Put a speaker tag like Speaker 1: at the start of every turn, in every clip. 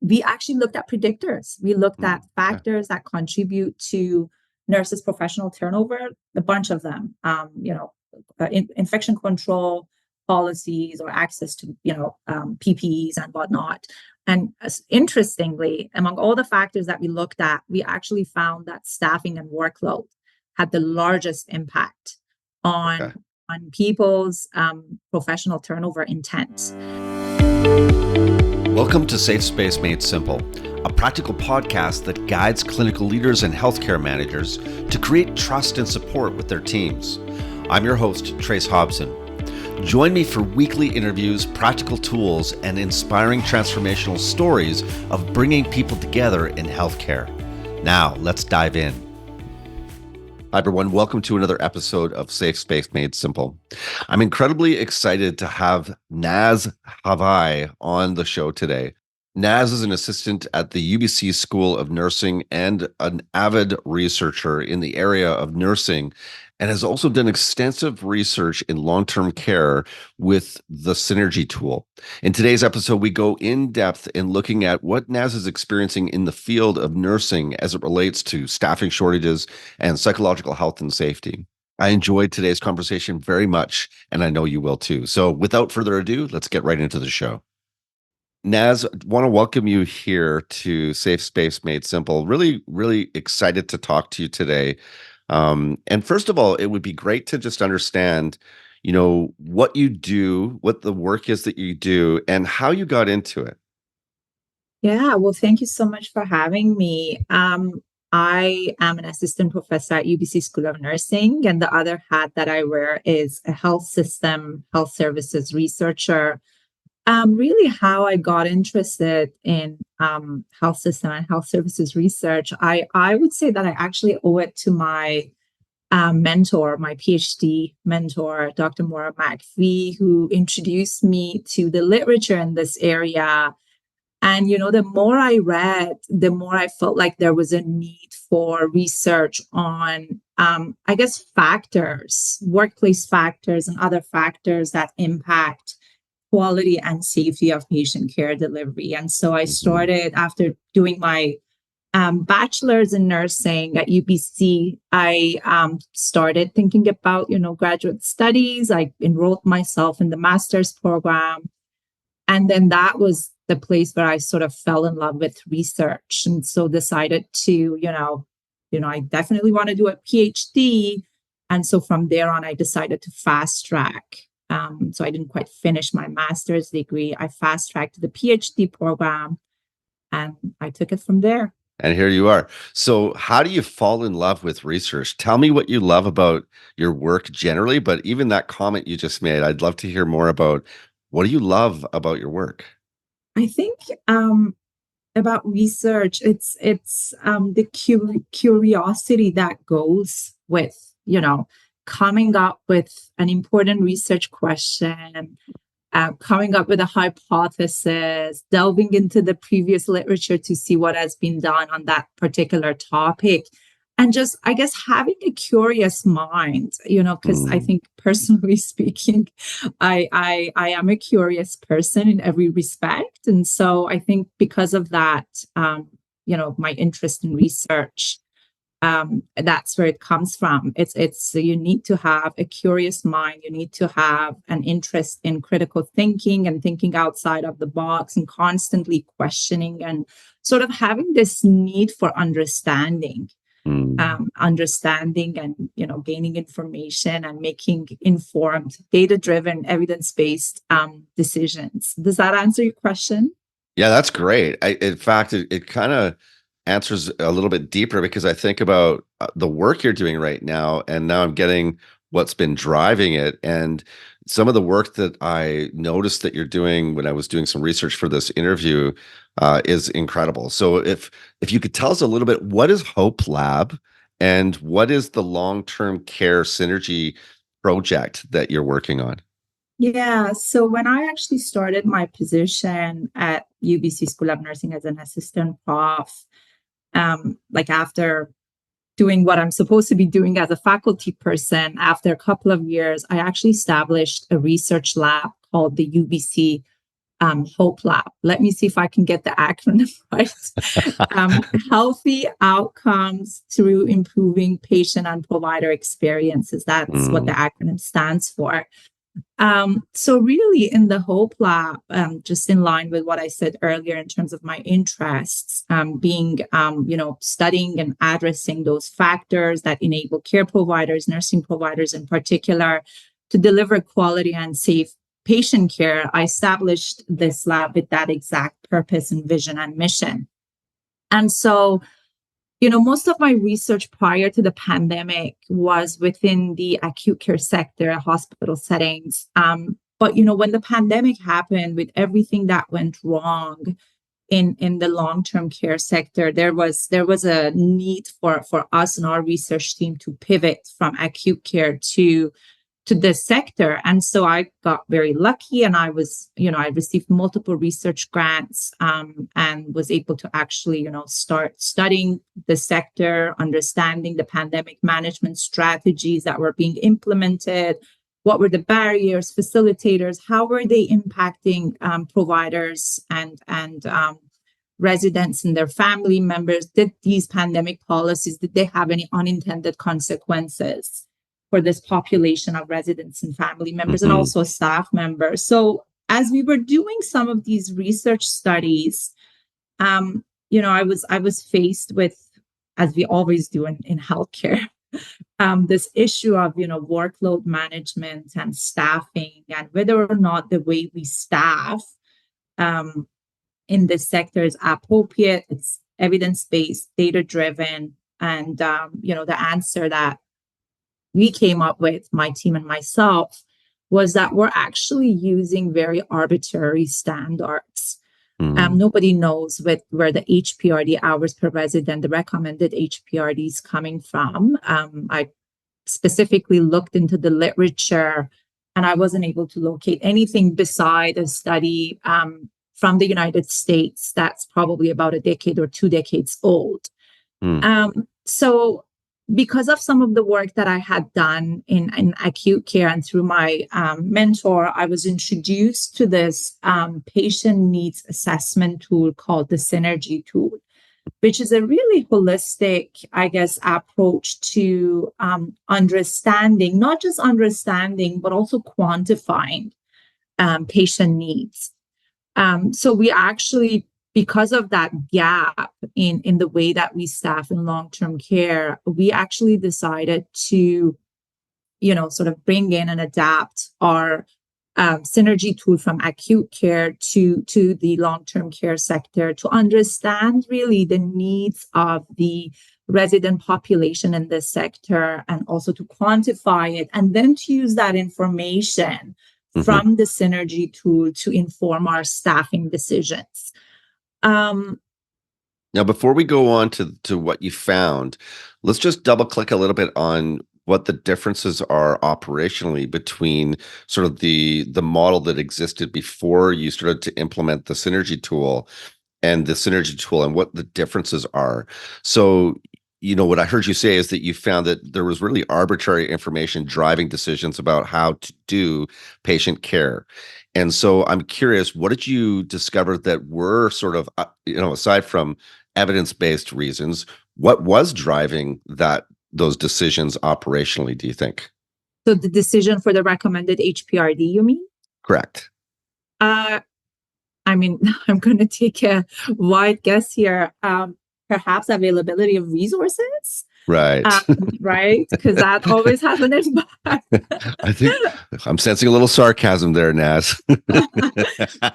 Speaker 1: we actually looked at predictors. We looked at
Speaker 2: Okay.
Speaker 1: factors that contribute to nurses' professional turnover, a bunch of them, infection control policies or access to, PPEs and whatnot. And interestingly, among all the factors that we looked at, we actually found that staffing and workload had the largest impact
Speaker 2: Okay.
Speaker 1: on people's professional turnover intent.
Speaker 2: Welcome to Safe Space Made Simple, a practical podcast that guides clinical leaders and healthcare managers to create trust and support with their teams. I'm your host, Trace Hobson. Join me for weekly interviews, practical tools, and inspiring transformational stories of bringing people together in healthcare. Now, let's dive in. Hi, everyone. Welcome to another episode of Safe Space Made Simple. I'm incredibly excited to have Naz Havai on the show today. Naz is an assistant at the UBC School of Nursing and an avid researcher in the area of nursing, and has also done extensive research in long-term care with the Synergy tool. In today's episode, we go in depth in looking at what Naz is experiencing in the field of nursing as it relates to staffing shortages and psychological health and safety. I enjoyed today's conversation very much, and I know you will too. So without further ado, let's get right into the show. Naz, want to welcome you here to Safe Space Made Simple. Really, really excited to talk to you today. And first of all, it would be great to just understand, what you do, what the work is that you do, and how you got into it.
Speaker 1: Yeah, well, thank you so much for having me. I am an assistant professor at UBC School of Nursing, and the other hat that I wear is a health services researcher. Really, how I got interested in health system and health services research, I would say that I actually owe it to my mentor, my PhD mentor, Dr. Maura McPhee, who introduced me to the literature in this area. And, the more I read, the more I felt like there was a need for research on, factors, workplace factors, and other factors that impact quality and safety of patient care delivery. And so I started, after doing my bachelor's in nursing at UBC, I started thinking about, graduate studies. I enrolled myself in the master's program. And then that was the place where I sort of fell in love with research. And so decided to, I definitely want to do a PhD. And so from there on, I decided to fast track. So I didn't quite finish my master's degree. I fast tracked the PhD program and I took it from there.
Speaker 2: And here you are. So how do you fall in love with research? Tell me what you love about your work generally, but even that comment you just made, I'd love to hear more about what do you love about your work?
Speaker 1: I think about research, it's the curiosity that goes with, coming up with an important research question, coming up with a hypothesis, delving into the previous literature to see what has been done on that particular topic. And just, I guess, having a curious mind, because I think personally speaking, I am a curious person in every respect. And so I think because of that, my interest in research, that's where it comes from. It's you need to have a curious mind. You need to have an interest in critical thinking and thinking outside of the box and constantly questioning and sort of having this need for understanding and, gaining information and making informed, data-driven, evidence-based decisions. Does that answer your question?
Speaker 2: Yeah, that's great. In fact, it kind of answers a little bit deeper because I think about the work you're doing right now, and now I'm getting what's been driving it. And some of the work that I noticed that you're doing when I was doing some research for this interview is incredible. So if you could tell us a little bit, what is Hope Lab and what is the long-term care synergy project that you're working on?
Speaker 1: Yeah, so when I actually started my position at UBC School of Nursing as an assistant prof, after doing what I'm supposed to be doing as a faculty person, after a couple of years, I actually established a research lab called the UBC Hope Lab. Let me see if I can get the acronym right. Healthy outcomes through improving patient and provider experiences. That's what the acronym stands for. So really in the Hope Lab, just in line with what I said earlier in terms of my interests, being, studying and addressing those factors that enable care providers, nursing providers in particular, to deliver quality and safe patient care, I established this lab with that exact purpose and vision and mission. And so, most of my research prior to the pandemic was within the acute care sector, hospital settings. But when the pandemic happened, with everything that went wrong in the long-term care sector, there was a need for us and our research team to pivot from acute care to this sector. And so I got very lucky, and I received multiple research grants, and was able to actually, start studying the sector, understanding the pandemic management strategies that were being implemented. What were the barriers, facilitators, how were they impacting providers and residents and their family members? Did these pandemic policies, did they have any unintended consequences for this population of residents and family members, and also staff members? So as we were doing some of these research studies, I was faced with, as we always do in healthcare, this issue of, workload management and staffing, and whether or not the way we staff in this sector is appropriate, it's evidence-based, data-driven. And, the answer that we came up with, my team and myself, was that we're actually using very arbitrary standards. Nobody knows where the HPRD, hours per resident, the recommended HPRD, is coming from. I specifically looked into the literature, and I wasn't able to locate anything beside a study from the United States that's probably about a decade or 2 decades old. So because of some of the work that I had done in acute care, and through my mentor, I was introduced to this patient needs assessment tool called the Synergy tool, which is a really holistic, I guess, approach to understanding, not just understanding, but also quantifying patient needs. So we actually, because of that gap in the way that we staff in long-term care, we actually decided to, sort of bring in and adapt our Synergy tool from acute care to the long-term care sector, to understand really the needs of the resident population in this sector, and also to quantify it, and then to use that information from the Synergy tool to inform our staffing decisions.
Speaker 2: Now, before we go on to what you found, let's just double click a little bit on what the differences are operationally between sort of the model that existed before you started to implement the Synergy tool and the Synergy tool, and what the differences are. So, what I heard you say is that you found that there was really arbitrary information driving decisions about how to do patient care. And so I'm curious, what did you discover that were sort of, aside from evidence-based reasons, what was driving those decisions operationally, do you think?
Speaker 1: So the decision for the recommended HPRD, you mean?
Speaker 2: Correct.
Speaker 1: I'm going to take a wide guess here. Perhaps availability of resources.
Speaker 2: Right.
Speaker 1: Right? Because that always has an impact.
Speaker 2: I think I'm sensing a little sarcasm there, Naz.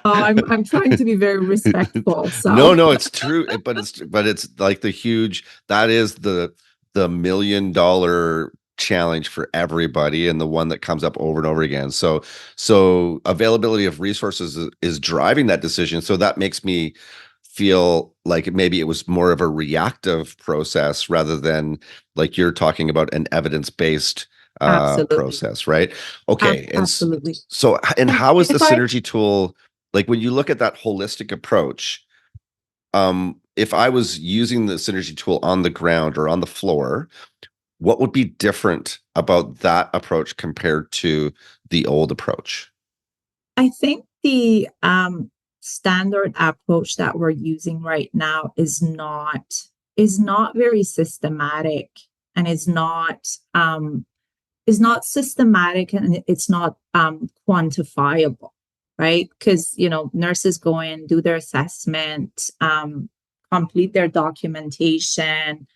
Speaker 1: I'm trying to be very respectful. So.
Speaker 2: No, it's true. But it's like that is the $1 million challenge for everybody, and the one that comes up over and over again. So availability of resources is driving that decision. So that makes me feel like maybe it was more of a reactive process rather than, like you're talking about, an evidence-based process, right? Okay.
Speaker 1: Absolutely.
Speaker 2: So how is the Synergy tool, like when you look at that holistic approach, if I was using the Synergy tool on the ground or on the floor, what would be different about that approach compared to the old approach?
Speaker 1: I think the standard approach that we're using right now is not very systematic, and is not systematic, and it's not quantifiable, right? Because nurses go in, do their assessment, complete their documentation,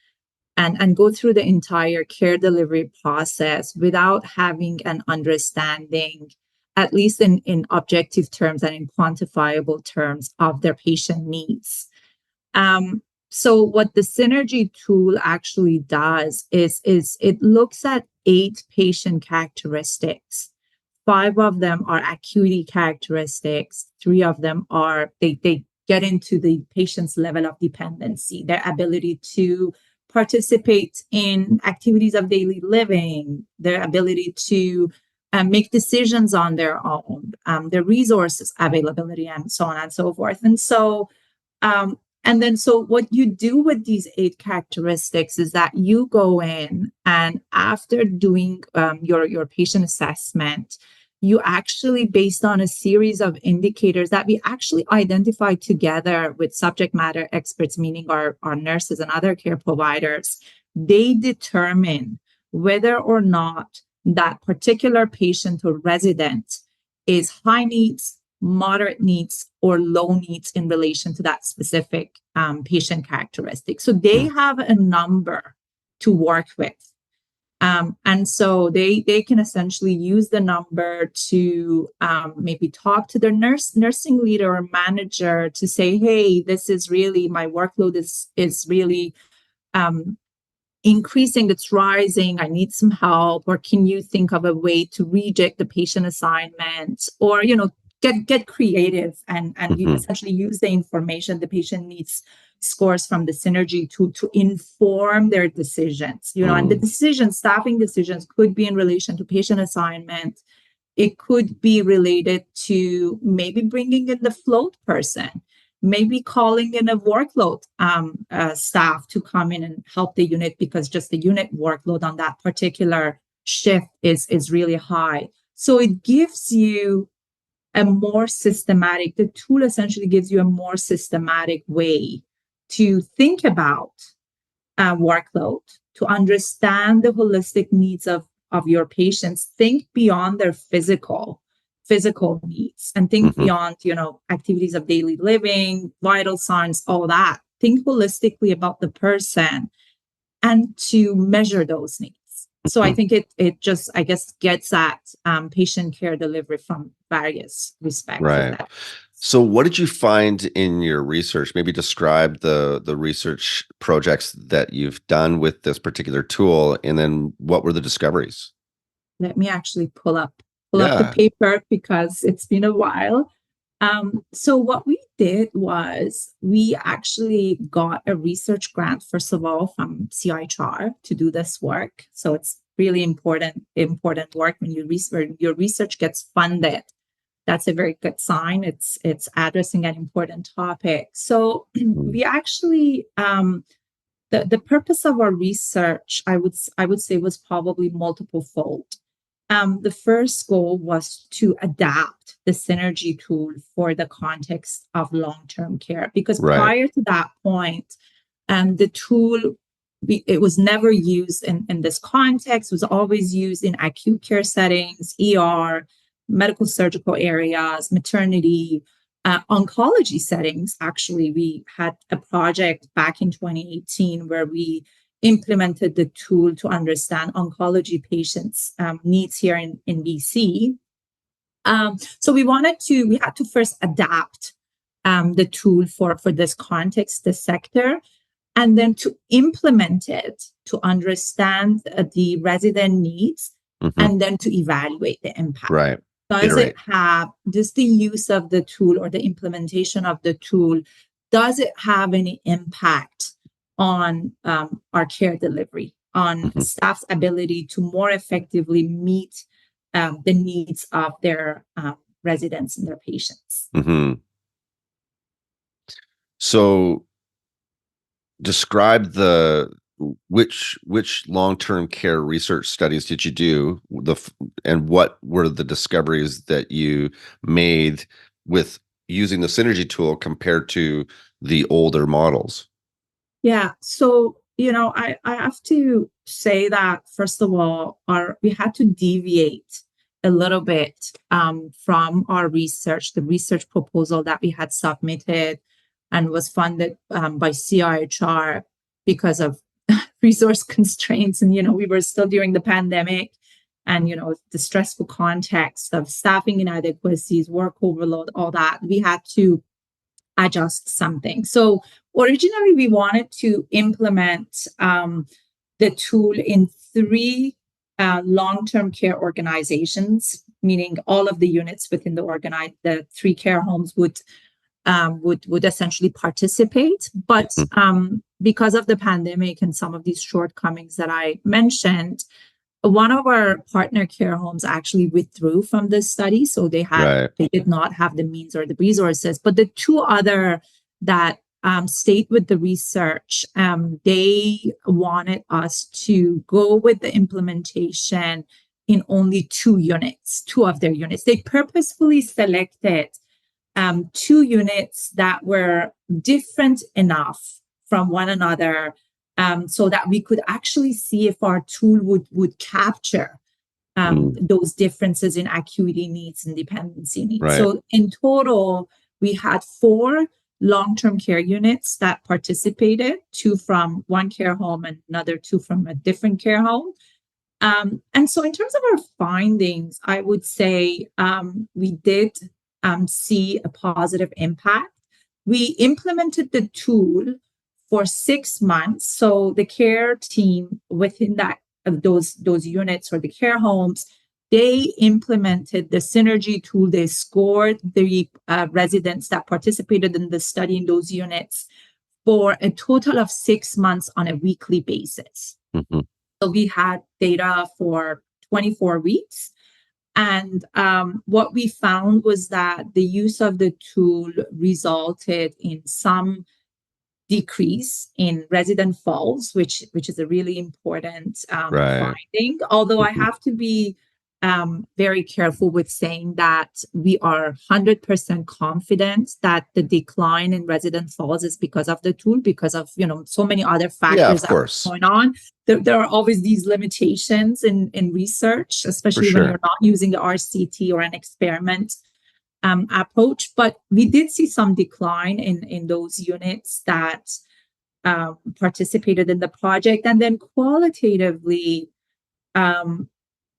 Speaker 1: and go through the entire care delivery process without having an understanding, at least in objective terms and in quantifiable terms, of their patient needs. So what the Synergy tool actually does is it looks at 8 patient characteristics. 5 of them are acuity characteristics. 3 of them are they get into the patient's level of dependency, their ability to participate in activities of daily living, their ability to make decisions on their own, their resources availability, and so on and so forth. So what you do with these 8 characteristics is that you go in, and after doing your patient assessment, you actually, based on a series of indicators that we actually identify together with subject matter experts, meaning our nurses and other care providers, they determine whether or not that particular patient or resident is high needs, moderate needs, or low needs in relation to that specific patient characteristic. So they have a number to work with. And so they can essentially use the number to maybe talk to their nursing leader or manager to say, hey, this is really, my workload is really increasing, it's rising, I need some help, or can you think of a way to reject the patient assignment, or get creative and you essentially use the information the patient needs scores from the Synergy tool to inform their decisions. And the staffing decisions could be in relation to patient assignment. It could be related to maybe bringing in the float person, maybe calling in a workload staff to come in and help the unit because just the unit workload on that particular shift is really high. So it gives you the tool essentially gives you a more systematic way to think about workload, to understand the holistic needs of your patients, think beyond their physical needs, and think beyond, activities of daily living, vital signs, all that. Think holistically about the person and to measure those needs. So I think it just, I guess, gets at patient care delivery from various respects.
Speaker 2: Right. So what did you find in your research? Maybe describe the research projects that you've done with this particular tool, and then what were the discoveries?
Speaker 1: Let me actually pull up the paper because it's been a while. So what we did was we actually got a research grant, first of all, from CIHR to do this work. So it's really important work when your research gets funded. That's a very good sign. It's addressing an important topic. So we actually the purpose of our research, I would say, was probably multiple fold. The first goal was to adapt the Synergy tool for the context of long-term care, because prior to that point, the tool, it was never used in this context. It was always used in acute care settings, ER, medical surgical areas, maternity, oncology settings. Actually, we had a project back in 2018 where we implemented the tool to understand oncology patients' needs here in BC. So we had to first adapt the tool for this context, this sector, and then to implement it to understand the resident needs, and then to evaluate the impact.
Speaker 2: Right.
Speaker 1: Does the use of the tool or the implementation of the tool, does it have any impact on our care delivery, on staff's ability to more effectively meet the needs of their residents and their patients?
Speaker 2: So describe which long-term care research studies did you do, and what were the discoveries that you made with using the synergy tool compared to the older models?
Speaker 1: Yeah. So, I have to say that first of all, we had to deviate a little bit from our research, the research proposal that we had submitted and was funded by CIHR because of resource constraints. And, we were still during the pandemic and, the stressful context of staffing inadequacies, work overload, all that. We had to adjust something. So originally, we wanted to implement the tool in three long-term care organizations, meaning all of the units within the three care homes would essentially participate. But because of the pandemic and some of these shortcomings that I mentioned, one of our partner care homes actually withdrew from this study, so they did not have the means or the resources. But the two other that stayed with the research, they wanted us to go with the implementation in only two of their units. They purposefully selected two units that were different enough from one another, so that we could actually see if our tool would capture those differences in acuity needs and dependency needs.
Speaker 2: Right.
Speaker 1: So in total, we had 4 long-term care units that participated, 2 from one care home and another 2 from a different care home. And so in terms of our findings, I would say we did see a positive impact. We implemented the tool for 6 months. So the care team within those units or the care homes, they implemented the synergy tool. They scored the residents that participated in the study in those units for a total of 6 months on a weekly basis.
Speaker 2: Mm-hmm.
Speaker 1: So we had data for 24 weeks. And what we found was that the use of the tool resulted in some decrease in resident falls, which is a really important finding. Although I have to be very careful with saying that we are 100% confident that the decline in resident falls is because of the tool, because of so many other factors that are going on. There are always these limitations in research, especially when you're not using the RCT or an experiment approach. But we did see some decline in those units that participated in the project. And then qualitatively,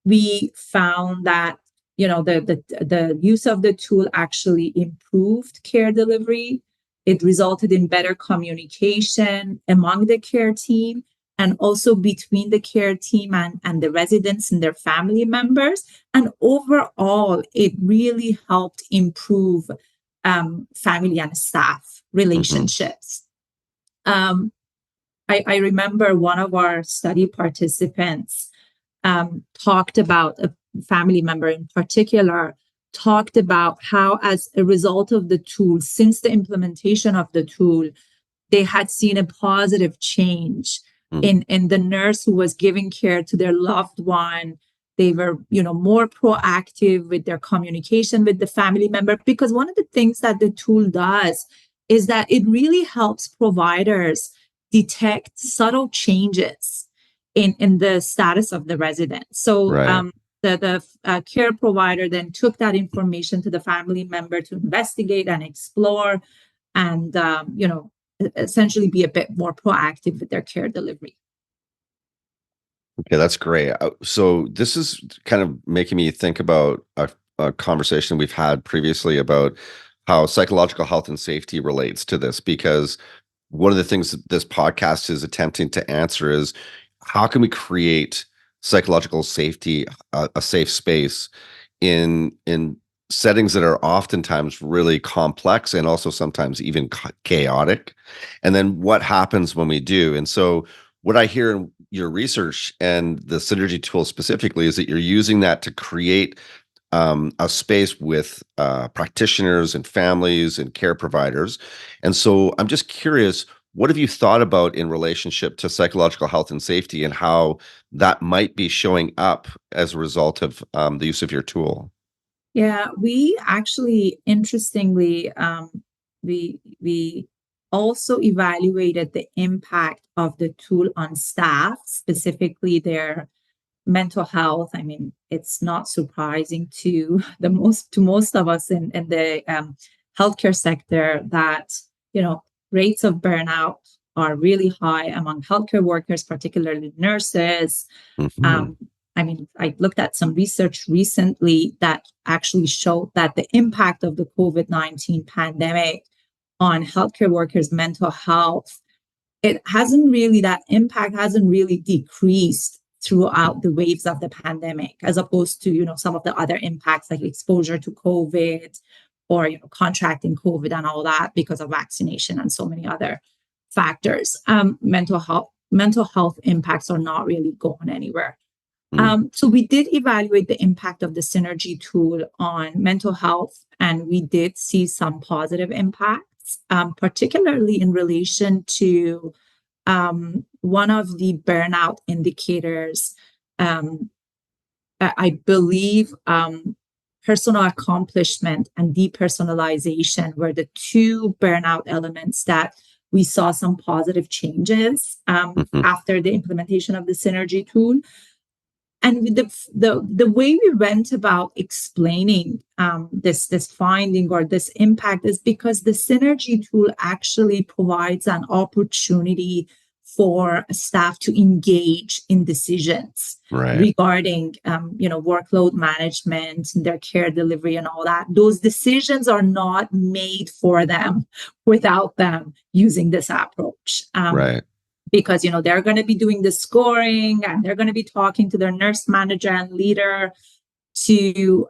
Speaker 1: we found that the use of the tool actually improved care delivery. It resulted in better communication among the care team and also between the care team and the residents and their family members. And overall, it really helped improve family and staff relationships. I remember one of our study participants talked about, a family member in particular, talked about how as a result of the tool, since the implementation of the tool, they had seen a positive change in the nurse who was giving care to their loved one. They were, more proactive with their communication with the family member, because one of the things that the tool does is that it really helps providers detect subtle changes in the status of the resident. So the care provider then took that information to the family member to investigate and explore and, essentially be a bit more proactive with their care delivery.
Speaker 2: Okay, that's great. So this is kind of making me think about a conversation we've had previously about how psychological health and safety relates to this, because one of the things that this podcast is attempting to answer is how can we create psychological safety, a safe space in settings that are oftentimes really complex and also sometimes even chaotic. And then what happens when we do? And so what I hear in your research and the synergy tool specifically is that you're using that to create a space with practitioners and families and care providers. And so I'm just curious, what have you thought about in relationship to psychological health and safety and how that might be showing up as a result of the use of your tool?
Speaker 1: Yeah, we actually, interestingly, we also evaluated the impact of the tool on staff, specifically their mental health. I mean, it's not surprising to most of us in the healthcare sector that rates of burnout are really high among healthcare workers, particularly nurses.
Speaker 2: Hmm.
Speaker 1: um, I mean, I looked at some research recently that actually showed that the impact of the COVID-19 pandemic on healthcare workers' mental health, that impact hasn't really decreased throughout the waves of the pandemic, as opposed to, some of the other impacts like exposure to COVID or, contracting COVID and all that because of vaccination and so many other factors. Mental health impacts are not really going anywhere. So we did evaluate the impact of the Synergy tool on mental health, and we did see some positive impacts, particularly in relation to one of the burnout indicators. Um, I believe personal accomplishment and depersonalization were the two burnout elements that we saw some positive changes
Speaker 2: Hmm.
Speaker 1: after the implementation of the Synergy tool. And the way we went about explaining this finding or this impact is because the Synergy tool actually provides an opportunity for staff to engage in decisions
Speaker 2: Right.
Speaker 1: regarding workload management, their care delivery, and all that. Those decisions are not made for them without them using this approach.
Speaker 2: Right.
Speaker 1: Because they're going to be doing the scoring, and they're going to be talking to their nurse manager and leader to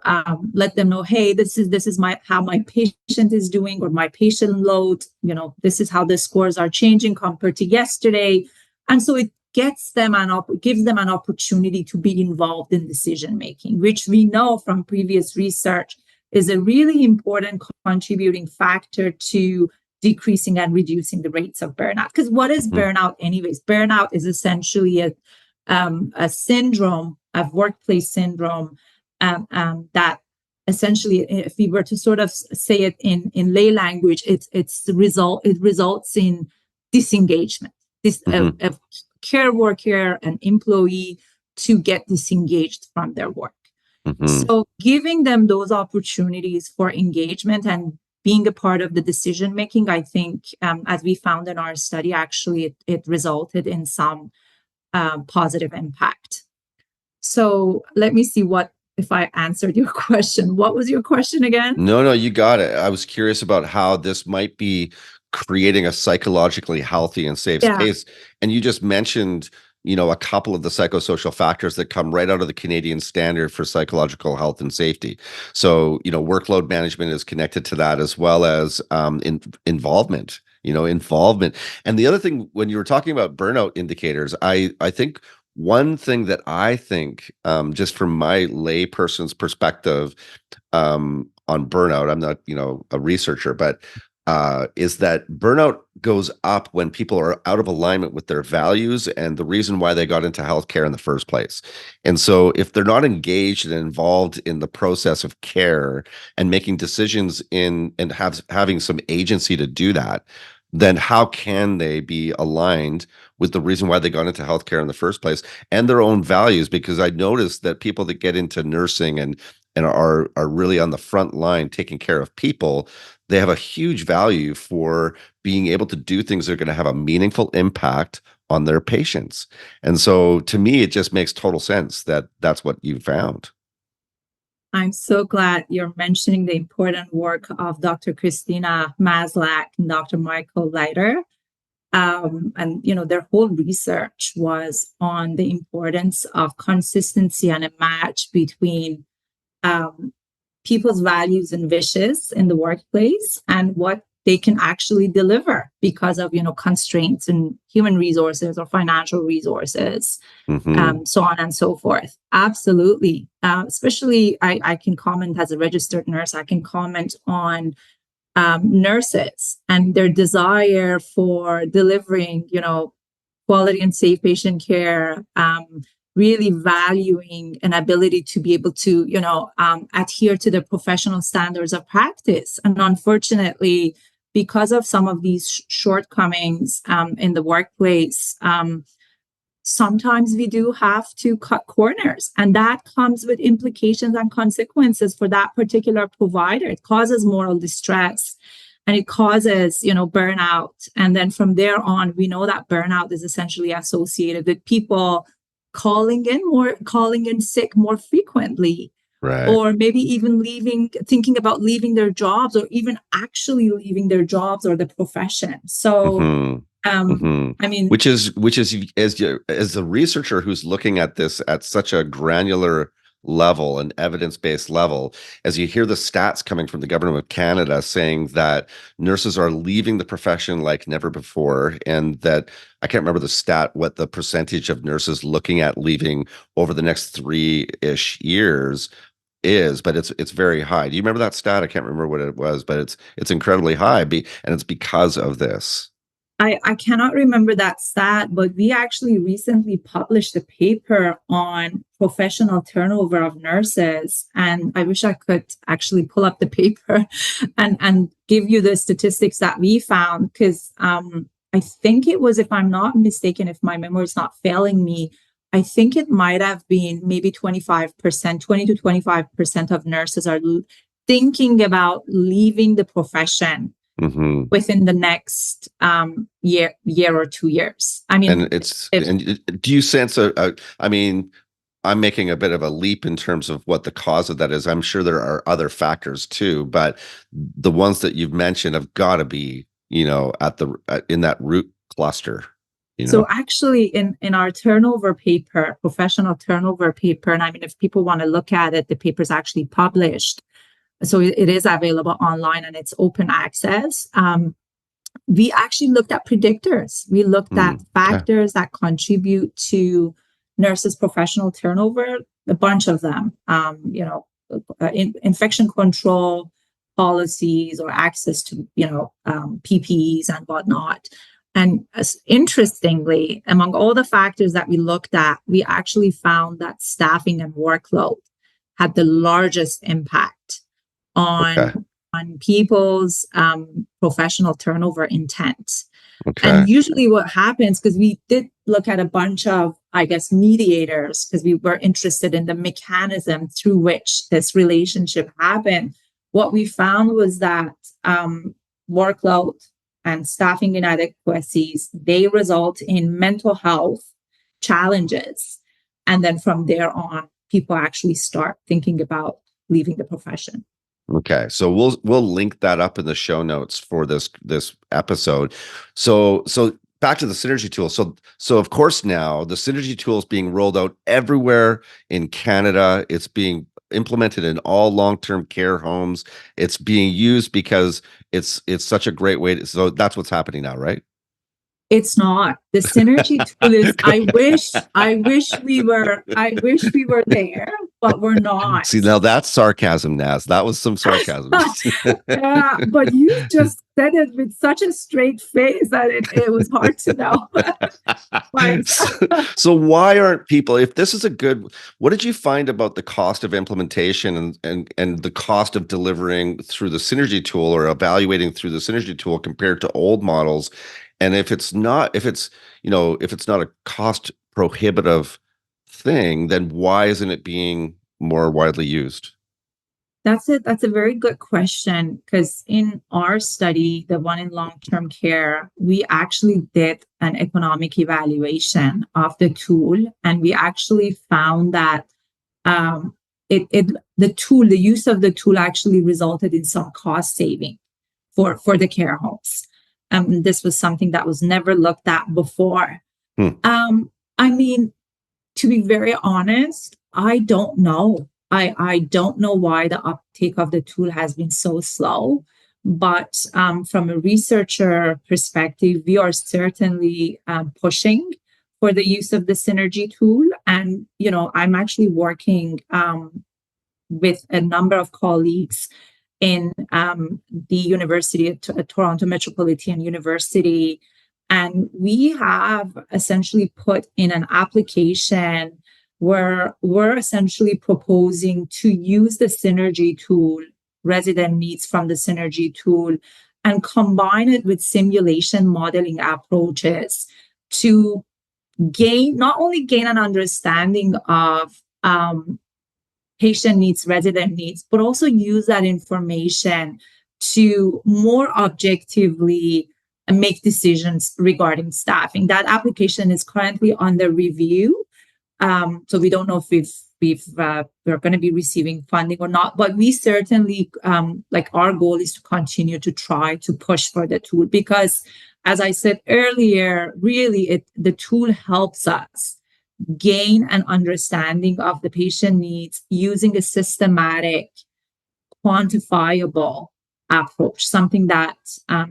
Speaker 1: let them know, hey, this is how my patient is doing, or my patient load, this is how the scores are changing compared to yesterday. And so it gives them an opportunity to be involved in decision making, which we know from previous research is a really important contributing factor to decreasing and reducing the rates of burnout. Because what is
Speaker 2: Mhm.
Speaker 1: burnout anyways? Burnout is essentially a syndrome, a workplace syndrome, that essentially, if we were to sort of say it in lay language, it results in disengagement. This
Speaker 2: Mhm.
Speaker 1: a care worker, an employee, to get disengaged from their work.
Speaker 2: Mhm.
Speaker 1: So giving them those opportunities for engagement and being a part of the decision making, I think, as we found in our study, actually it resulted in some positive impact. So let me see what if I answered your question. What was your question again?
Speaker 2: No, no, you got it. I was curious about how this might be creating a psychologically healthy and safe
Speaker 1: Yeah,
Speaker 2: space. And you just mentioned, a couple of the psychosocial factors that come right out of the Canadian standard for psychological health and safety. So, workload management is connected to that, as well as involvement. Involvement. And the other thing, when you were talking about burnout indicators, I think one thing that I think, just from my layperson's perspective, on burnout. I'm not, a researcher, but is that burnout goes up when people are out of alignment with their values and the reason why they got into healthcare in the first place. And so if they're not engaged and involved in the process of care and making decisions and having some agency to do that, then how can they be aligned with the reason why they got into healthcare in the first place and their own values? Because I noticed that people that get into nursing and are really on the front line taking care of people, they have a huge value for being able to do things that are going to have a meaningful impact on their patients. And so to me, it just makes total sense that that's what you found.
Speaker 1: I'm so glad you're mentioning the important work of Dr. Christina Maslach and Dr. Michael Leiter. And their whole research was on the importance of consistency and a match between um, people's values and wishes in the workplace and what they can actually deliver because of constraints in human resources or financial resources,
Speaker 2: Hmm.
Speaker 1: so on and so forth. Absolutely. Especially, I can comment as a registered nurse. I can comment on nurses and their desire for delivering, quality and safe patient care, really valuing an ability to be able to, adhere to the professional standards of practice. And unfortunately, because of some of these shortcomings in the workplace, sometimes we do have to cut corners, and that comes with implications and consequences for that particular provider. It causes moral distress, and it causes, burnout. And then from there on, we know that burnout is essentially associated with people calling in sick more frequently,
Speaker 2: Right.
Speaker 1: or maybe even thinking about leaving their jobs, or even actually leaving their jobs or the profession. So, I mean,
Speaker 2: which is as a researcher who's looking at this at such a granular level and evidence-based level, as you hear the stats coming from the government of Canada saying that nurses are leaving the profession like never before, and that I can't remember the stat, what the percentage of nurses looking at leaving over the next 3-ish years is, but it's very high. Do you remember that stat? I can't remember what it was, but it's incredibly high, and it's because of this.
Speaker 1: I cannot remember that stat, but we actually recently published a paper on professional turnover of nurses. And I wish I could actually pull up the paper and give you the statistics that we found, because I think it was, if I'm not mistaken, if my memory is not failing me, I think it might have been maybe 25%, 20 to 25% of nurses are thinking about leaving the profession within the next year or 2 years. I mean,
Speaker 2: and do you sense I mean, I'm making a bit of a leap in terms of what the cause of that is. I'm sure there are other factors too, but the ones that you've mentioned have got to be, in that root cluster.
Speaker 1: So actually, in our turnover paper, professional turnover paper, and I mean, if people want to look at it, the paper is actually published. So it is available online and it's open access. We actually looked at predictors. We looked at factors that contribute to nurses' professional turnover, a bunch of them, infection control policies or access to, PPEs and whatnot. And interestingly, among all the factors that we looked at, we actually found that staffing and workload had the largest impact on people's professional turnover intent. And usually what happens, because we did look at a bunch of, I guess, mediators, because we were interested in the mechanism through which this relationship happened. What we found was that workload and staffing inadequacies, they result in mental health challenges. And then from there on, people actually start thinking about leaving the profession.
Speaker 2: Okay, so we'll link that up in the show notes for this episode. So back to the synergy tool. So of course now the synergy tool is being rolled out everywhere in Canada. It's being implemented in all long-term care homes. It's being used because it's such a great way to, so that's what's happening now, right?
Speaker 1: It's not. The synergy tool is, I wish we were there, but we're not.
Speaker 2: See, now that's sarcasm, Naz. That was some sarcasm.
Speaker 1: Yeah, but you just said it with such a straight face that it was hard to know.
Speaker 2: So why aren't people, if this is what did you find about the cost of implementation and the cost of delivering through the synergy tool or evaluating through the synergy tool compared to old models? And if it's not a cost prohibitive thing, then why isn't it being more widely used?
Speaker 1: That's it. That's a very good question, because in our study, the one in long-term care, we actually did an economic evaluation of the tool, and we actually found that the use of the tool actually resulted in some cost saving for the care homes. This was something that was never looked at before. I mean, to be very honest, I don't know. I don't know why the uptake of the tool has been so slow, but from a researcher perspective, we are certainly pushing for the use of the synergy tool. And, I'm actually working with a number of colleagues in the University of Toronto Metropolitan University. And we have essentially put in an application where we're essentially proposing to use the synergy tool, resident needs from the synergy tool, and combine it with simulation modeling approaches to not only gain an understanding of patient needs, resident needs, but also use that information to more objectively make decisions regarding staffing. That application is currently under review. So we don't know if we're going to be receiving funding or not, but we certainly, our goal is to continue to try to push for the tool because, as I said earlier, really the tool helps us gain an understanding of the patient needs using a systematic, quantifiable approach, something that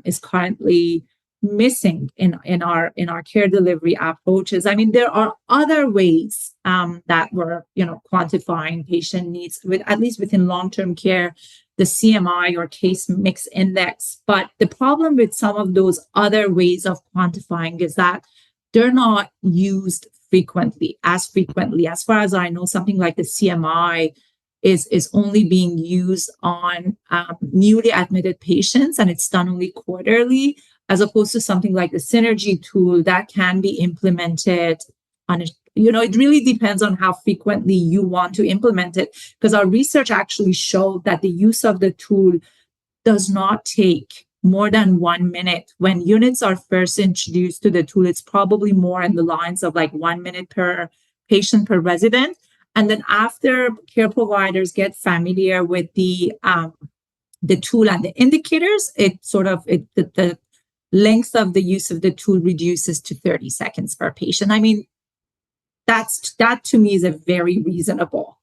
Speaker 1: is currently missing in our care delivery approaches. I mean, there are other ways that we're quantifying patient needs with, at least within long-term care, the CMI or case mix index. But the problem with some of those other ways of quantifying is that they're not used frequently. As far as I know, something like the CMI is only being used on newly admitted patients, and it's done only quarterly, as opposed to something like the synergy tool that can be implemented on it really depends on how frequently you want to implement it, because our research actually showed that the use of the tool does not take more than 1 minute. When units are first introduced to the tool, it's probably more in the lines of like 1 minute per patient per resident. And then after care providers get familiar with the tool and the indicators, the length of the use of the tool reduces to 30 seconds per patient. I mean, that to me is a very reasonable.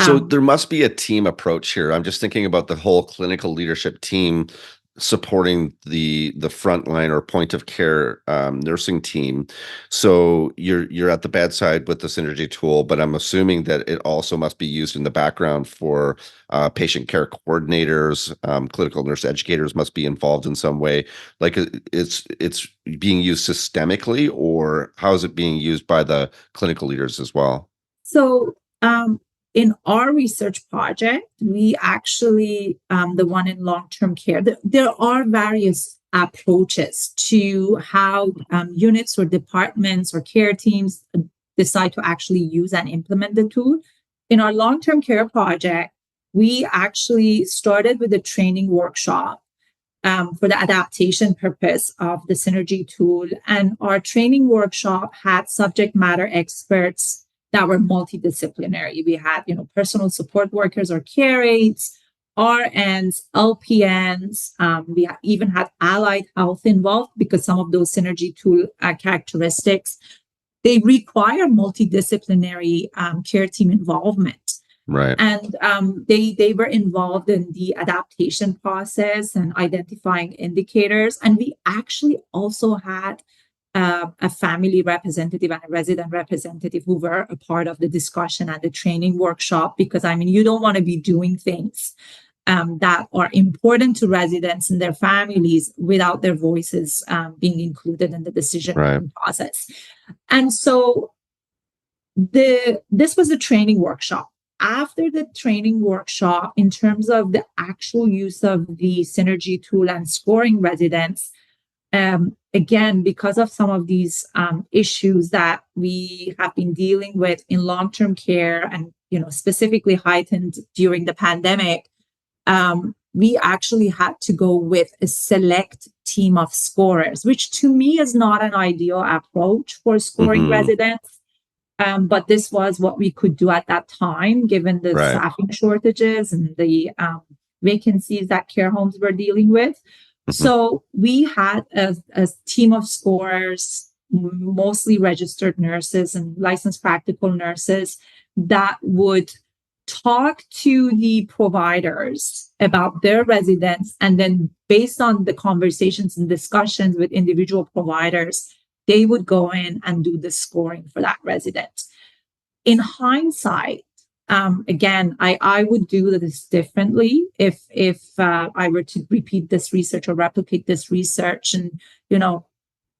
Speaker 2: So there must be a team approach here. I'm just thinking about the whole clinical leadership team supporting the frontline or point of care nursing team. So you're at the bedside with the synergy tool, but I'm assuming that it also must be used in the background for patient care coordinators, clinical nurse educators must be involved in some way. Like it's being used systemically, or how is it being used by the clinical leaders as well?
Speaker 1: So in our research project, we actually, the one in long-term care, there are various approaches to how units or departments or care teams decide to actually use and implement the tool. In our long-term care project, we actually started with a training workshop for the adaptation purpose of the synergy tool. And our training workshop had subject matter experts that were multidisciplinary. We had, personal support workers or care aides, RNs, LPNs. We even had allied health involved because some of those synergy tool characteristics, they require multidisciplinary care team involvement.
Speaker 2: Right.
Speaker 1: And they were involved in the adaptation process and identifying indicators. And we actually also had a family representative and a resident representative who were a part of the discussion and the training workshop, because you don't want to be doing things that are important to residents and their families without their voices being included in the decision process. And so this was the training workshop. After the training workshop, in terms of the actual use of the synergy tool and scoring residents, again, because of some of these issues that we have been dealing with in long-term care and, specifically heightened during the pandemic, we actually had to go with a select team of scorers, which to me is not an ideal approach for scoring residents. But this was what we could do at that time, given the staffing shortages and the vacancies that care homes were dealing with. So we had a team of scorers, mostly registered nurses and licensed practical nurses, that would talk to the providers about their residents. And then based on the conversations and discussions with individual providers, they would go in and do the scoring for that resident. In hindsight, again, I would do this differently if I were to repeat this research or replicate this research. And,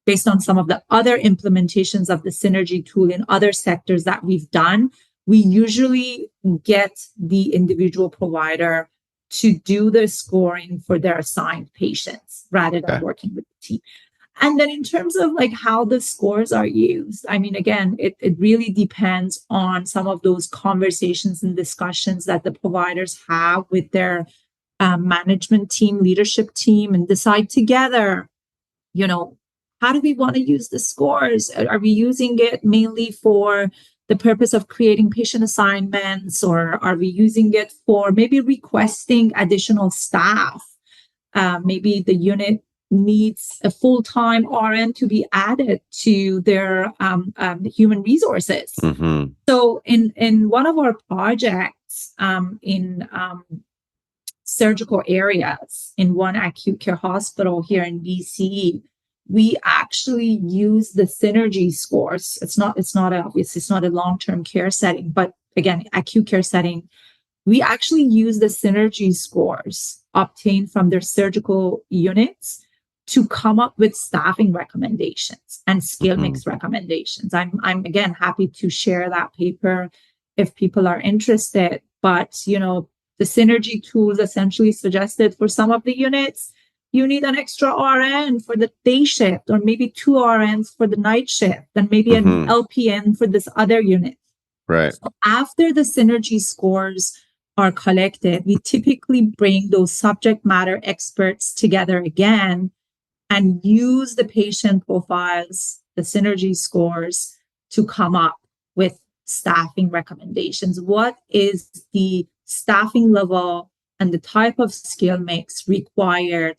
Speaker 1: based on some of the other implementations of the synergy tool in other sectors that we've done, we usually get the individual provider to do the scoring for their assigned patients rather than working with the team. And then in terms of like how the scores are used, I mean, again, it really depends on some of those conversations and discussions that the providers have with their management team, leadership team, and decide together, how do we want to use the scores? Are we using it mainly for the purpose of creating patient assignments, or are we using it for maybe requesting additional staff? Maybe the unit needs a full-time RN to be added to their human resources.
Speaker 2: Mm-hmm.
Speaker 1: So in one of our projects in surgical areas in one acute care hospital here in BC, we actually use the synergy scores. It's not a long-term care setting, but again, acute care setting. We actually use the synergy scores obtained from their surgical units to come up with staffing recommendations and skill mix recommendations. I'm again happy to share that paper if people are interested. But the synergy tools essentially suggested for some of the units, you need an extra RN for the day shift, or maybe 2 RNs for the night shift, and maybe an LPN for this other unit.
Speaker 2: Right.
Speaker 1: So after the synergy scores are collected, we typically bring those subject matter experts together again and use the patient profiles, the synergy scores, to come up with staffing recommendations. What is the staffing level and the type of skill mix required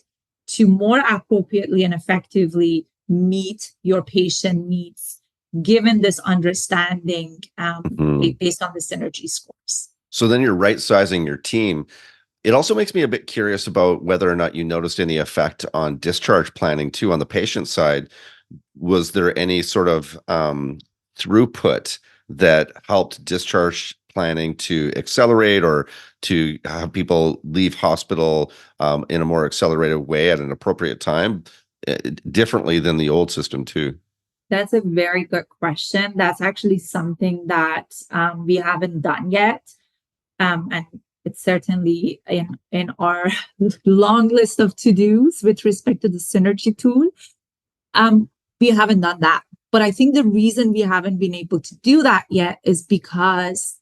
Speaker 1: to more appropriately and effectively meet your patient needs, given this understanding based on the synergy scores?
Speaker 2: So then you're right sizing your team. It also makes me a bit curious about whether or not you noticed any effect on discharge planning too on the patient side. Was there any sort of throughput that helped discharge planning to accelerate, or to have people leave hospital in a more accelerated way at an appropriate time, differently than the old system too?
Speaker 1: That's a very good question. That's actually something that we haven't done yet. And it's certainly in our long list of to-dos with respect to the synergy tool. We haven't done that. But I think the reason we haven't been able to do that yet is because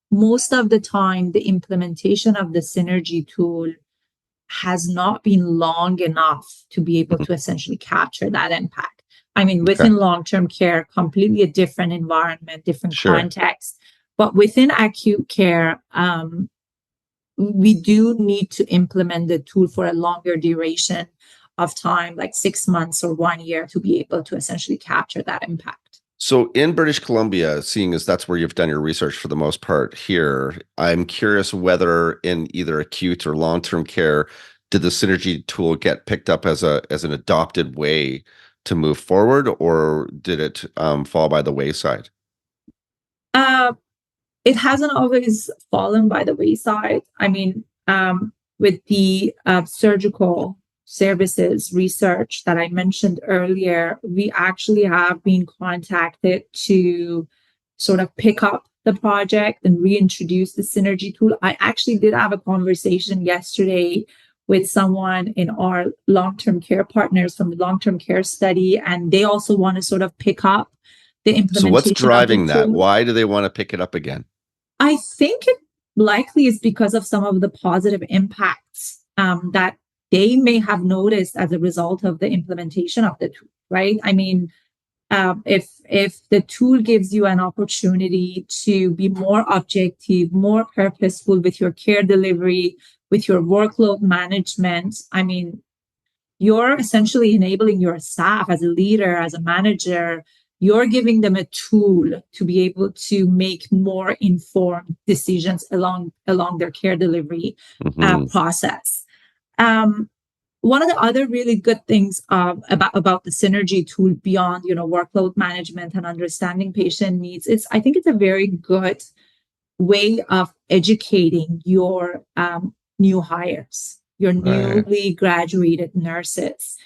Speaker 1: most of the time, the implementation of the synergy tool has not been long enough to be able to essentially capture that impact. I mean, within long-term care, completely a different environment, different context. But within acute care, we do need to implement the tool for a longer duration of time, like 6 months or 1 year, to be able to essentially capture that impact.
Speaker 2: So in British Columbia, seeing as that's where you've done your research for the most part here, I'm curious whether in either acute or long-term care, did the synergy tool get picked up as an adopted way to move forward, or did it fall by the wayside?
Speaker 1: It hasn't always fallen by the wayside. I mean, with the surgical services research that I mentioned earlier, we actually have been contacted to sort of pick up the project and reintroduce the synergy tool. I actually did have a conversation yesterday with someone in our long-term care partners from the long-term care study, and they also want to sort of pick up the implementation.
Speaker 2: So what's driving that? Why do they want to pick it up again?
Speaker 1: I think it likely is because of some of the positive impacts that they may have noticed as a result of the implementation of the tool, right? I mean, if the tool gives you an opportunity to be more objective, more purposeful with your care delivery, with your workload management, I mean, you're essentially enabling your staff as a leader, as a manager. You're giving them a tool to be able to make more informed decisions along their care delivery process. One of the other really good things about the synergy tool beyond workload management and understanding patient needs is I think it's a very good way of educating your new hires, your newly graduated nurses.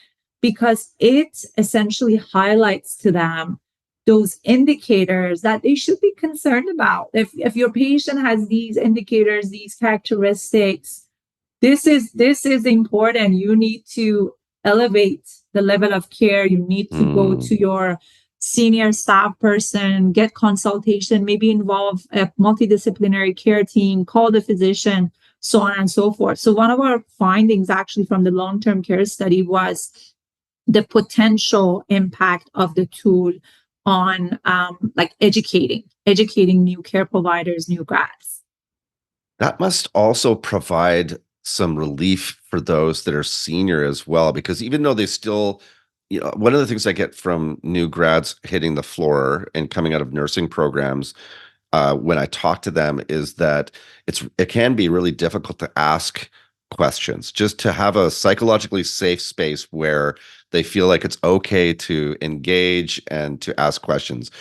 Speaker 1: because it essentially highlights to them those indicators that they should be concerned about. If your patient has these indicators, these characteristics, this is important. You need to elevate the level of care. You need to go to your senior staff person, get consultation, maybe involve a multidisciplinary care team, call the physician, so on and so forth. So one of our findings actually from the long-term care study was the potential impact of the tool on like educating new care providers, new grads.
Speaker 2: That must also provide some relief for those that are senior as well, because even though they still, one of the things I get from new grads hitting the floor and coming out of nursing programs, when I talk to them, is that it can be really difficult to ask questions, just to have a psychologically safe space where they feel like it's okay to engage and to ask questions.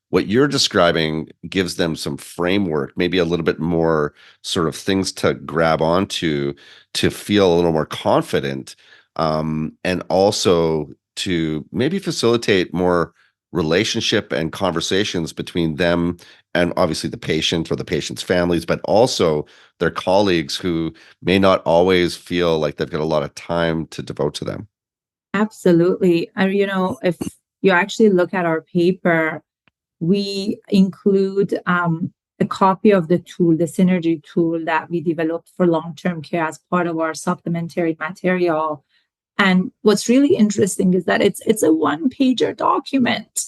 Speaker 2: What you're describing gives them some framework, maybe a little bit more sort of things to grab onto to feel a little more confident, and also to maybe facilitate more relationship and conversations between them and obviously the patient or the patient's families, but also their colleagues who may not always feel like they've got a lot of time to devote to them.
Speaker 1: Absolutely. And if you actually look at our paper, we include a copy of the tool, the Synergy tool that we developed for long-term care as part of our supplementary material. And what's really interesting is that it's a one-pager document,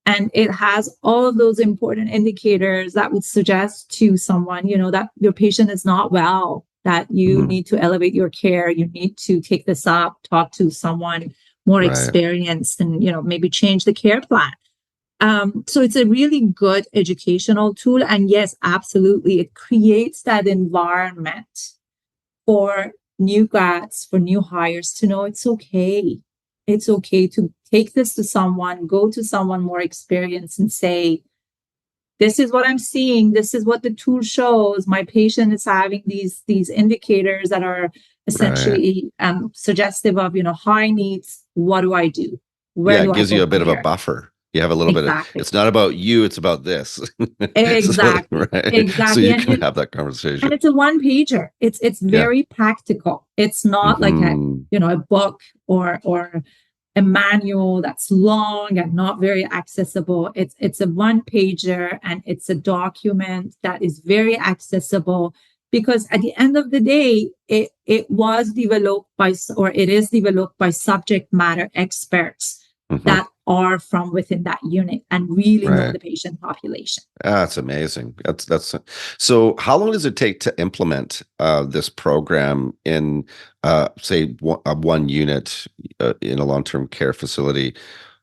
Speaker 1: and it has all of those important indicators that would suggest to someone, that your patient is not well, that you need to elevate your care, you need to take this up, talk to someone more experienced, and maybe change the care plan. So it's a really good educational tool. And yes, absolutely, it creates that environment for new grads, for new hires to know it's okay. It's okay to take this to someone, go to someone more experienced and say, this is what I'm seeing. This is what the tool shows. My patient is having these indicators that are essentially suggestive of, high needs. What do I do? Where do
Speaker 2: it
Speaker 1: I
Speaker 2: gives
Speaker 1: go
Speaker 2: you a bit
Speaker 1: from
Speaker 2: of a
Speaker 1: here?
Speaker 2: buffer. You have a little bit of, it's not about you, it's about this.
Speaker 1: Exactly.
Speaker 2: So
Speaker 1: Exactly.
Speaker 2: you can have that conversation.
Speaker 1: And it's a one pager. It's very practical. It's not like a book or a manual that's long and not very accessible. It's a one pager, and it's a document that is very accessible, because at the end of the day, it was developed by, or it is developed by subject matter experts that are from within that unit and really know the patient population.
Speaker 2: That's amazing. That's so. How long does it take to implement this program in, say, one unit in a long-term care facility?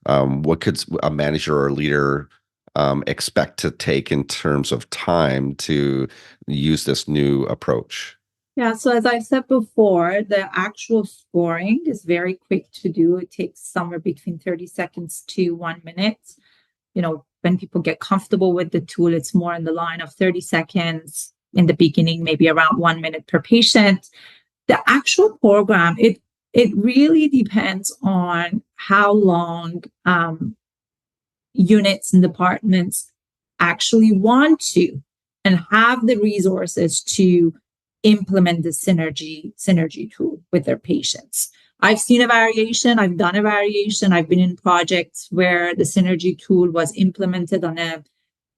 Speaker 2: What could a manager or a leader expect to take in terms of time to use this new approach?
Speaker 1: Yeah, so as I said before, the actual scoring is very quick to do. It takes somewhere between 30 seconds to 1 minute. When people get comfortable with the tool, it's more in the line of 30 seconds in the beginning, maybe around 1 minute per patient. The actual program, it really depends on how long units and departments actually want to and have the resources to implement the synergy tool with their patients. I've seen a variation. I've done a variation. I've been in projects where the synergy tool was implemented on a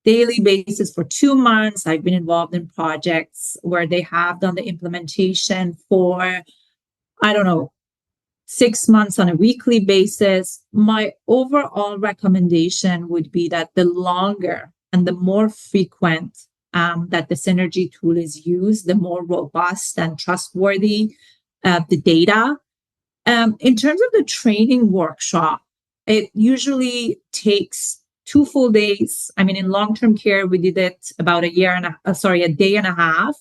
Speaker 1: daily basis for 2 months. I've been involved in projects where they have done the implementation for, 6 months on a weekly basis. My overall recommendation would be that the longer and the more frequent that the synergy tool is used, the more robust and trustworthy the data. In terms of the training workshop, it usually takes 2 full days. I mean, in long-term care, we did it about a day and a half.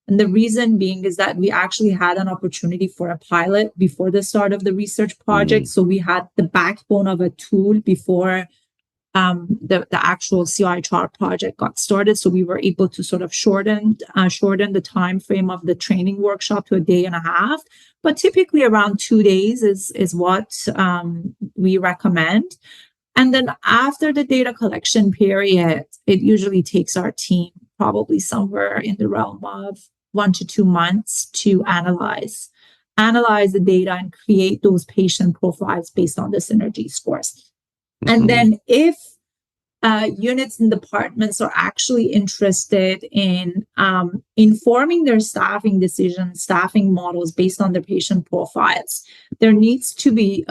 Speaker 1: And the reason being is that we actually had an opportunity for a pilot before the start of the research project. So we had the backbone of a tool before the actual CIHR project got started. So we were able to sort of shorten the time frame of the training workshop to a day and a half. But typically around 2 days is what we recommend. And then after the data collection period, it usually takes our team probably somewhere in the realm of 1 to 2 months to analyze the data and create those patient profiles based on the synergy scores. And then if units and departments are actually interested in informing their staffing decisions, staffing models based on their patient profiles, there needs to be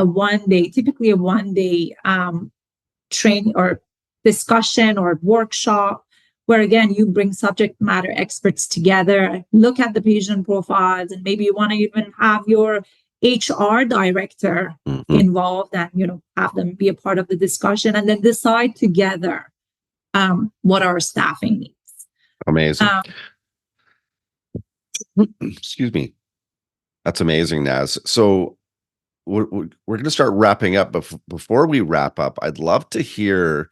Speaker 1: typically a 1 day training or discussion or workshop where, again, you bring subject matter experts together, look at the patient profiles, and maybe you want to even have your HR director involved and, have them be a part of the discussion and then decide together what our staffing needs.
Speaker 2: Amazing. Excuse me. That's amazing, Naz. So we're going to start wrapping up. But before we wrap up, I'd love to hear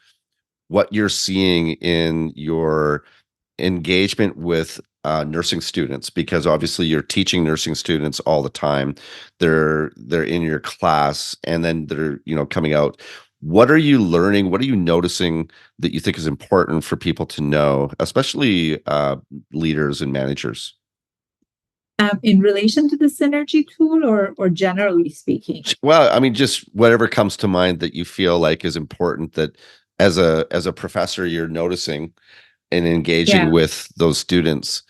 Speaker 2: what you're seeing in your engagement with nursing students, because obviously you're teaching nursing students all the time. They're in your class, and then they're coming out. What are you learning? What are you noticing that you think is important for people to know, especially leaders and managers?
Speaker 1: In relation to the synergy tool, or generally speaking?
Speaker 2: Well, I mean, just whatever comes to mind that you feel like is important, that as a professor you're noticing and engaging with those students.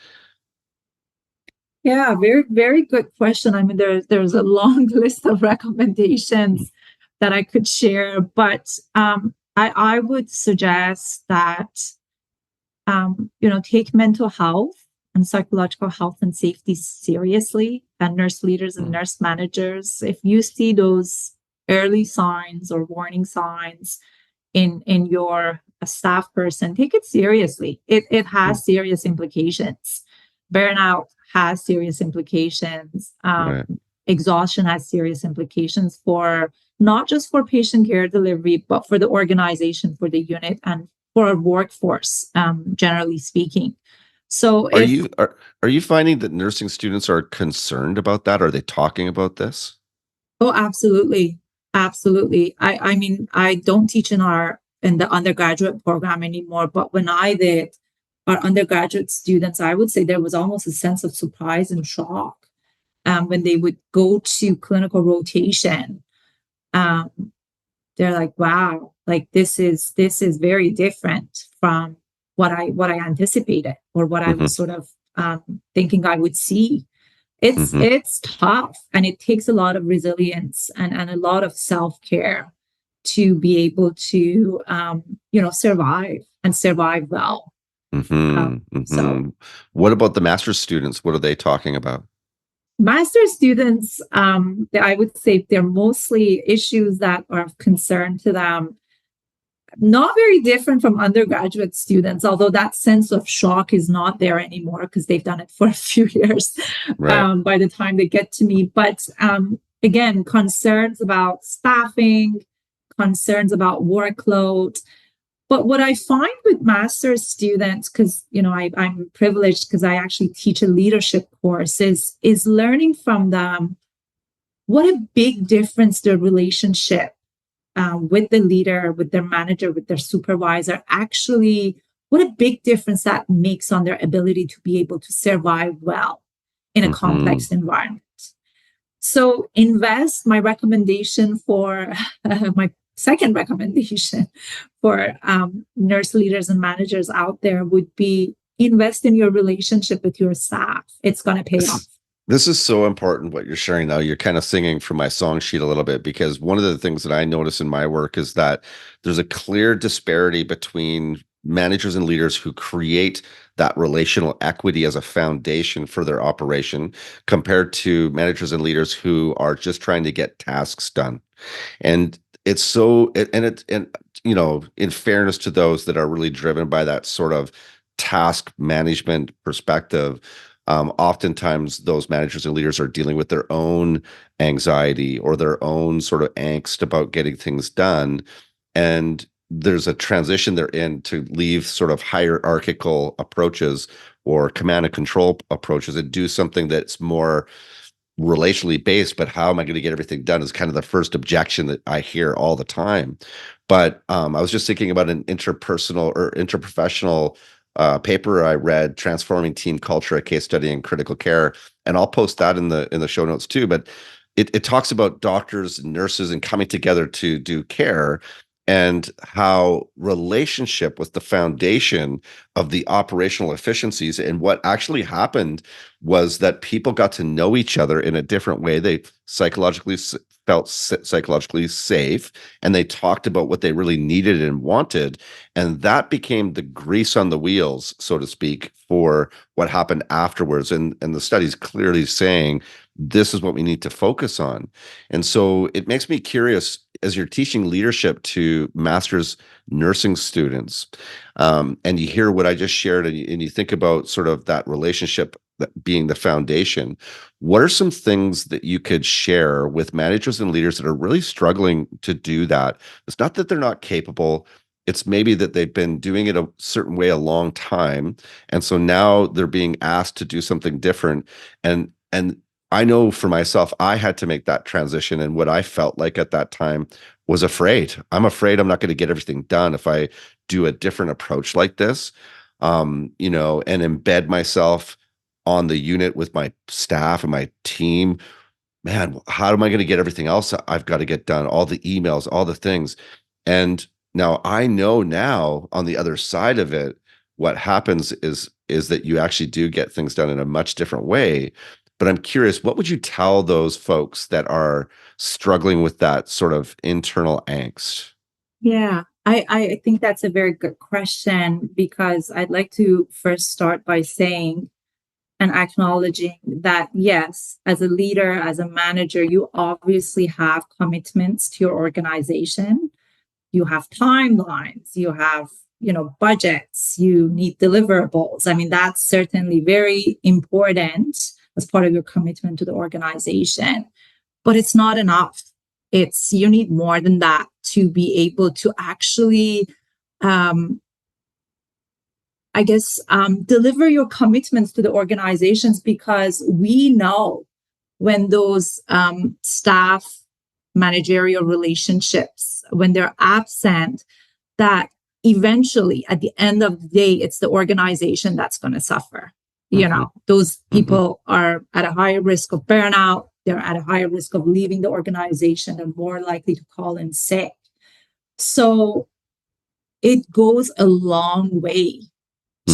Speaker 1: Yeah, very, very good question. I mean, there's a long list of recommendations that I could share, but I would suggest that take mental health and psychological health and safety seriously, and nurse leaders and nurse managers. If you see those early signs or warning signs in your staff person, take it seriously. It has serious implications. Burnout has serious implications. Exhaustion has serious implications for not just for patient care delivery, but for the organization, for the unit, and for our workforce, generally speaking. So
Speaker 2: are you finding that nursing students are concerned about that? Are they talking about this?
Speaker 1: Oh, absolutely. Absolutely. I mean, I don't teach in the undergraduate program anymore, but when I did, our undergraduate students, I would say there was almost a sense of surprise and shock when they would go to clinical rotation. They're like, wow, like this is very different from what I anticipated, or what I was sort of thinking I would see. It's tough, and it takes a lot of resilience and a lot of self-care to be able to survive well. So
Speaker 2: what about the master's students? What are they talking about?
Speaker 1: Master's students, I would say they're mostly issues that are of concern to them. Not very different from undergraduate students, although that sense of shock is not there anymore because they've done it for a few years by the time they get to me. But again, concerns about staffing, concerns about workload. But what I find with master's students, because I'm privileged because I actually teach a leadership course, is learning from them what a big difference their relationship with the leader, with their manager, with their supervisor, actually, what a big difference that makes on their ability to be able to survive well in a complex environment. So my recommendation for my second recommendation for nurse leaders and managers out there would be invest in your relationship with your staff. It's going to pay off.
Speaker 2: This is so important what you're sharing now. You're kind of singing from my song sheet a little bit, because one of the things that I notice in my work is that there's a clear disparity between managers and leaders who create that relational equity as a foundation for their operation, compared to managers and leaders who are just trying to get tasks done. And it's so, and in fairness to those that are really driven by that sort of task management perspective, oftentimes those managers and leaders are dealing with their own anxiety or their own sort of angst about getting things done. And there's a transition they're in to leave sort of hierarchical approaches or command and control approaches and do something that's more relationally based. But how am I going to get everything done is kind of the first objection that I hear all the time. But I was just thinking about an interpersonal or interprofessional paper I read, Transforming Team Culture, a case study in critical care, and I'll post that in the show notes too. But it talks about doctors and nurses and coming together to do care, and how relationship was the foundation of the operational efficiencies. And what actually happened was that people got to know each other in a different way. They felt psychologically safe, and they talked about what they really needed and wanted. And that became the grease on the wheels, so to speak, for what happened afterwards. And the study's clearly saying this is what we need to focus on. And so it makes me curious, as you're teaching leadership to master's nursing students, and you hear what I just shared, and you think about sort of that relationship that being the foundation, what are some things that you could share with managers and leaders that are really struggling to do that? It's not that they're not capable. It's maybe that they've been doing it a certain way a long time. And so now they're being asked to do something different. And I know for myself, I had to make that transition. And what I felt like at that time was afraid. I'm afraid I'm not going to get everything done if I do a different approach like this, and embed myself on the unit with my staff and my team. Man, how am I going to get everything else I've got to get done? All the emails, all the things. And now I know now on the other side of it, what happens is that you actually do get things done in a much different way. But I'm curious, what would you tell those folks that are struggling with that sort of internal angst?
Speaker 1: Yeah, I think that's a very good question, because I'd like to first start by saying and acknowledging that, yes, as a leader, as a manager, you obviously have commitments to your organization. You have timelines, you have, budgets, you need deliverables. I mean, that's certainly very important as part of your commitment to the organization, but it's not enough. You need more than that to be able to actually, deliver your commitments to the organizations, because we know when those staff managerial relationships, when they're absent, that eventually at the end of the day, it's the organization that's going to suffer.
Speaker 2: Mm-hmm.
Speaker 1: Those people are at a higher risk of burnout. They're at a higher risk of leaving the organization and more likely to call in sick. So it goes a long way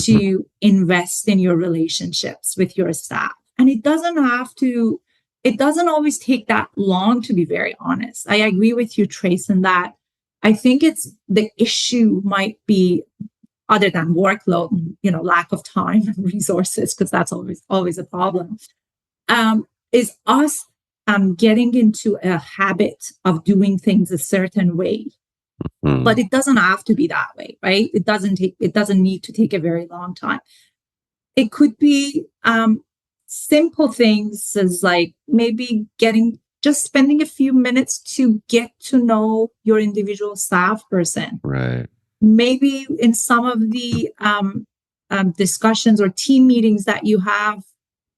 Speaker 1: to invest in your relationships with your staff. And it doesn't always take that long, to be very honest. I agree with you, Trace, in that I think it's the issue might be, other than workload and, lack of time and resources, because that's always a problem, is us getting into a habit of doing things a certain way. But it doesn't have to be that way, right? It doesn't need to take a very long time. It could be simple things as like maybe spending a few minutes to get to know your individual staff person.
Speaker 2: Right.
Speaker 1: Maybe in some of the discussions or team meetings that you have,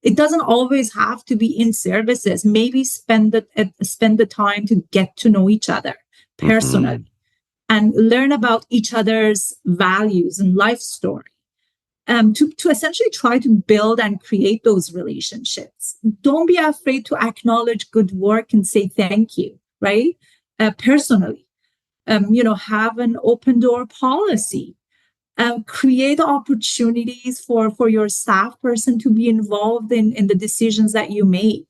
Speaker 1: it doesn't always have to be in services. Maybe spend the time to get to know each other personally and learn about each other's values and life story. To essentially try to build and create those relationships. Don't be afraid to acknowledge good work and say thank you, right? Personally, have an open door policy. Create opportunities for your staff person to be involved in the decisions that you make.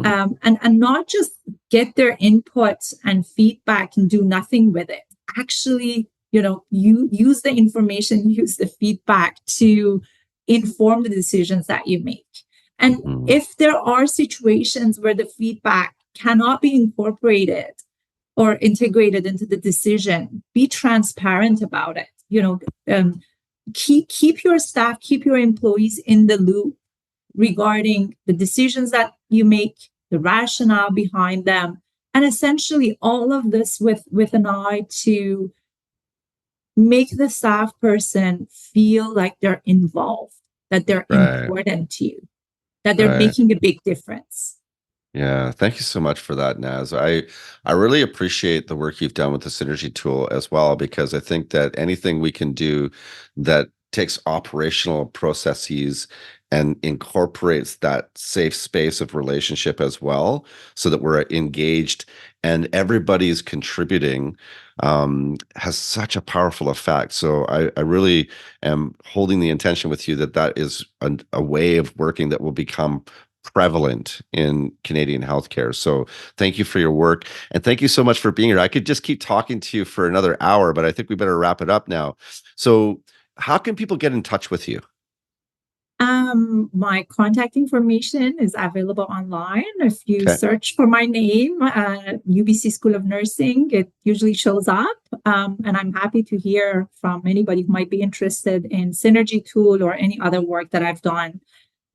Speaker 1: And not just get their input and feedback and do nothing with it. Actually, you use the information, use the feedback to inform the decisions that you make. And if there are situations where the feedback cannot be incorporated or integrated into the decision, be transparent about it. Keep your staff, keep your employees in the loop regarding the decisions that you make, the rationale behind them, and essentially all of this with an eye to make the staff person feel like they're involved, that they're
Speaker 2: Right.
Speaker 1: important to you, that they're
Speaker 2: Right.
Speaker 1: making a big difference.
Speaker 2: Yeah, thank you so much for that, Naz. I really appreciate the work you've done with the Synergy tool as well, because I think that anything we can do that takes operational processes and incorporates that safe space of relationship as well, so that we're engaged and everybody's contributing, has such a powerful effect. So I really am holding the intention with you that that is a way of working that will become prevalent in Canadian healthcare. So thank you for your work, and thank you so much for being here. I could just keep talking to you for another hour, but I think we better wrap it up now. So how can people get in touch with you?
Speaker 1: My contact information is available online. If you
Speaker 2: Okay.
Speaker 1: search for my name, UBC School of Nursing, it usually shows up. And I'm happy to hear from anybody who might be interested in Synergy tool or any other work that I've done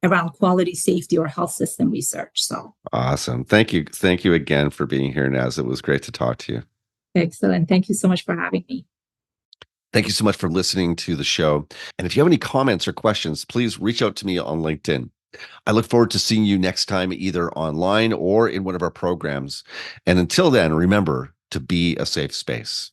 Speaker 1: around quality, safety, or health system research. So
Speaker 2: Awesome. Thank you. Thank you again for being here, Naz. It was great to talk to you.
Speaker 1: excellent. Thank you so much for having me.
Speaker 2: Thank you so much for listening to the show. And if you have any comments or questions, please reach out to me on LinkedIn. I look forward to seeing you next time, either online or in one of our programs. And until then, remember to be a safe space.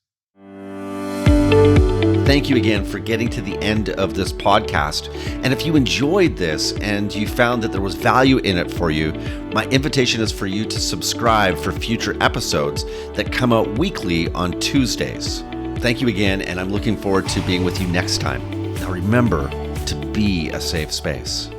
Speaker 2: Thank you again for getting to the end of this podcast. And if you enjoyed this and you found that there was value in it for you, my invitation is for you to subscribe for future episodes that come out weekly on Tuesdays. Thank you again, and I'm looking forward to being with you next time. Now remember to be a safe space.